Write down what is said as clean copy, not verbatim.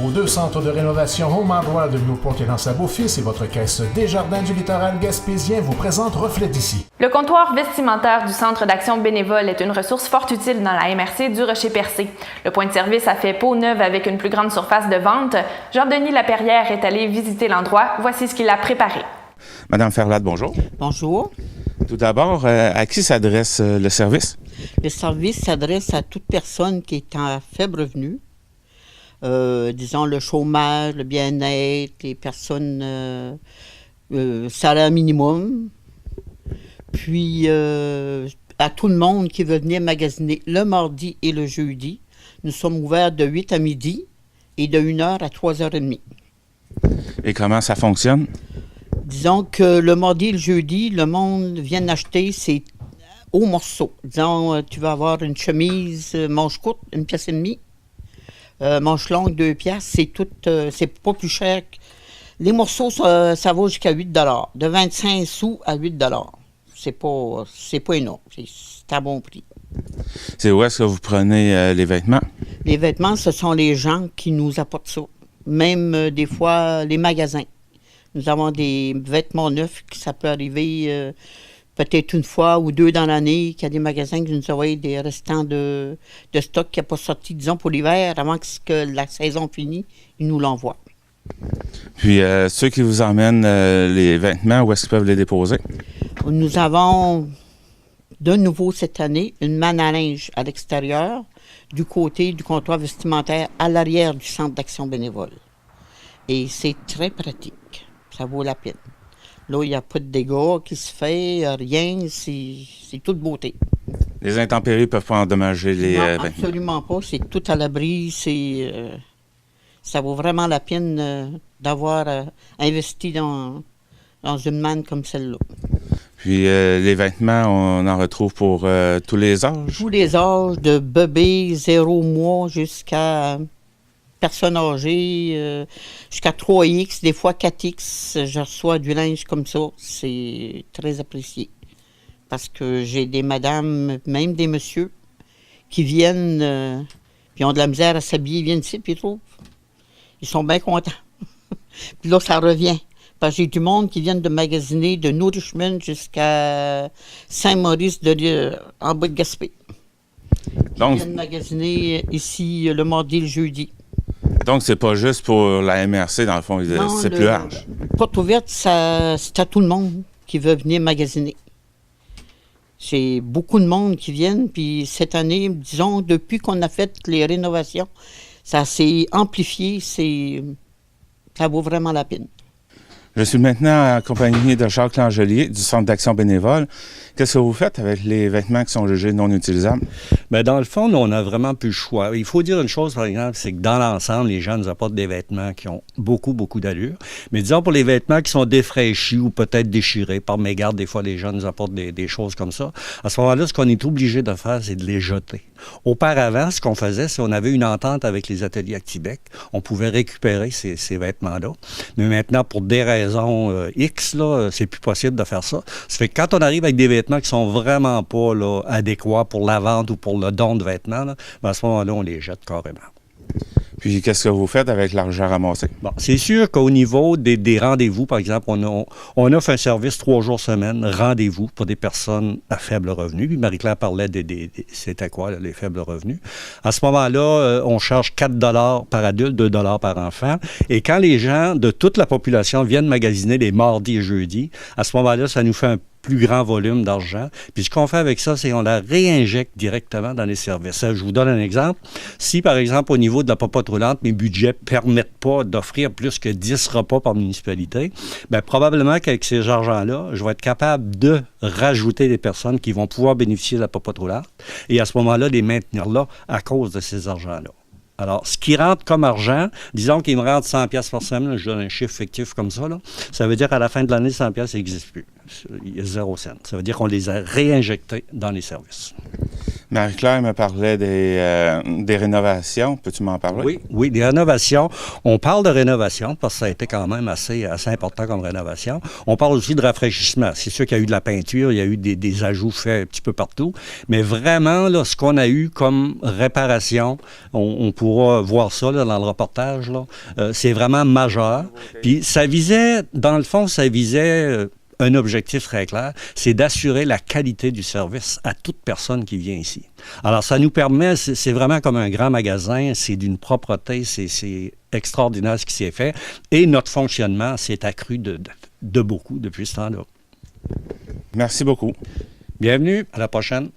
Vos 2 centres de rénovation Home Hardware de Newport et L'Anse-à-Beaufils et votre caisse Desjardins du littoral gaspésien vous présentent Reflet d'ici. Le comptoir vestimentaire du Centre d'action bénévole est une ressource fort utile dans la MRC du Rocher-Percé. Le point de service a fait peau neuve avec une plus grande surface de vente. Jean-Denis Laperrière est allé visiter l'endroit. Voici ce qu'il a préparé. Madame Ferlade, bonjour. Bonjour. Tout d'abord, à qui s'adresse le service? Le service s'adresse à toute personne qui est en faible revenu. Disons le chômage, le bien-être, les personnes salaire minimum. Puis à tout le monde qui veut venir magasiner le mardi et le jeudi. Nous sommes ouverts de 8 à midi et de 1h à 3h30. Et comment ça fonctionne? Disons que le mardi et le jeudi, le monde vient acheter ses au morceau. Disons, tu vas avoir une chemise manche courte, 1,5 pièce. Manche longue, 2 piastres. C'est tout, c'est pas plus cher. Les morceaux, ça vaut jusqu'à 8 $. De 25 sous à 8 $. C'est pas énorme. C'est à bon prix. C'est où est-ce que vous prenez les vêtements? Les vêtements, ce sont les gens qui nous apportent ça. Même des fois, les magasins. Nous avons des vêtements neufs, ça peut arriver peut-être une fois ou deux dans l'année, qu'il y a des magasins qui nous envoient des restants de stock qui n'a pas sorti, disons, pour l'hiver, avant que la saison finisse, ils nous l'envoient. Puis, ceux qui vous emmènent les vêtements, où est-ce qu'ils peuvent les déposer? Nous avons, de nouveau cette année, une manne à linge à l'extérieur, du côté du comptoir vestimentaire, à l'arrière du centre d'action bénévole. Et c'est très pratique. Ça vaut la peine. Là, il n'y a pas de dégâts qui se fait, rien, c'est toute beauté. Les intempéries ne peuvent pas endommager les vêtements? Absolument pas. C'est tout à l'abri. Ça vaut vraiment la peine d'avoir investi dans une manne comme celle-là. Puis les vêtements, on en retrouve pour tous les âges? Tous les âges, de bébé 0 mois jusqu'à personnes âgées, jusqu'à 3X, des fois 4X. Je reçois du linge comme ça. C'est très apprécié. Parce que j'ai des madames, même des messieurs, qui viennent, puis ont de la misère à s'habiller, ils viennent ici, puis ils sont bien contents. Puis là, ça revient. Parce que j'ai du monde qui viennent de magasiner de New Richmond jusqu'à Saint-Maurice en bas de Gaspé. Ils viennent magasiner ici le mardi et le jeudi. Donc, c'est pas juste pour la MRC, dans le fond, c'est plus large. Porte ouverte, c'est à tout le monde qui veut venir magasiner. C'est beaucoup de monde qui viennent, puis cette année, disons, depuis qu'on a fait les rénovations, ça s'est amplifié, ça vaut vraiment la peine. Je suis maintenant accompagné de Jacques Langelier du Centre d'action bénévole. Qu'est-ce que vous faites avec les vêtements qui sont jugés non utilisables? Bien, dans le fond, nous, on a vraiment plus le choix. Il faut dire une chose, par exemple, c'est que dans l'ensemble, les gens nous apportent des vêtements qui ont beaucoup, beaucoup d'allure. Mais disons, pour les vêtements qui sont défraîchis ou peut-être déchirés, par mégarde, des fois, les gens nous apportent des choses comme ça. À ce moment-là, ce qu'on est obligé de faire, c'est de les jeter. Auparavant, ce qu'on faisait, c'est qu'on avait une entente avec les ateliers à Québec. On pouvait récupérer ces vêtements-là. Mais maintenant, pour des raisons X, là, c'est plus possible de faire ça. Ça fait que quand on arrive avec des vêtements qui sont vraiment pas là, adéquats pour la vente ou pour le don de vêtements, là, ben à ce moment-là, on les jette carrément. Puis, qu'est-ce que vous faites avec l'argent ramassé? Bon, c'est sûr qu'au niveau des rendez-vous, par exemple, on offre un service 3 jours semaine, rendez-vous pour des personnes à faible revenu. Puis Marie-Claire parlait c'était quoi, là, les faibles revenus. À ce moment-là, on charge 4 $ par adulte, 2 $ par enfant. Et quand les gens de toute la population viennent magasiner les mardis et jeudis, à ce moment-là, ça nous fait un plus grand volume d'argent. Puis ce qu'on fait avec ça, c'est qu'on la réinjecte directement dans les services. Je vous donne un exemple. Si, par exemple, au niveau de la popote roulante, mes budgets ne permettent pas d'offrir plus que 10 repas par municipalité, bien, probablement qu'avec ces argents-là, je vais être capable de rajouter des personnes qui vont pouvoir bénéficier de la popote roulante et à ce moment-là, les maintenir là à cause de ces argents-là. Alors, ce qui rentre comme argent, disons qu'il me rentre 100 $ par semaine, je donne un chiffre fictif comme ça, là, ça veut dire qu'à la fin de l'année, 100 $ ça n'existe plus. Il y a 0 cent. Ça veut dire qu'on les a réinjectés dans les services. Marie-Claire me parlait des rénovations. Peux-tu m'en parler? Oui, des rénovations. On parle de rénovation parce que ça a été quand même assez important comme rénovation. On parle aussi de rafraîchissement. C'est sûr qu'il y a eu de la peinture, il y a eu des ajouts faits un petit peu partout. Mais vraiment, là, ce qu'on a eu comme réparation, on pourra voir ça là, dans le reportage, là, c'est vraiment majeur. Puis ça visait, dans le fond, un objectif très clair, c'est d'assurer la qualité du service à toute personne qui vient ici. Alors, ça nous permet, c'est vraiment comme un grand magasin, c'est d'une propreté, c'est extraordinaire ce qui s'est fait. Et notre fonctionnement s'est accru de beaucoup depuis ce temps-là. Merci beaucoup. Bienvenue, à la prochaine.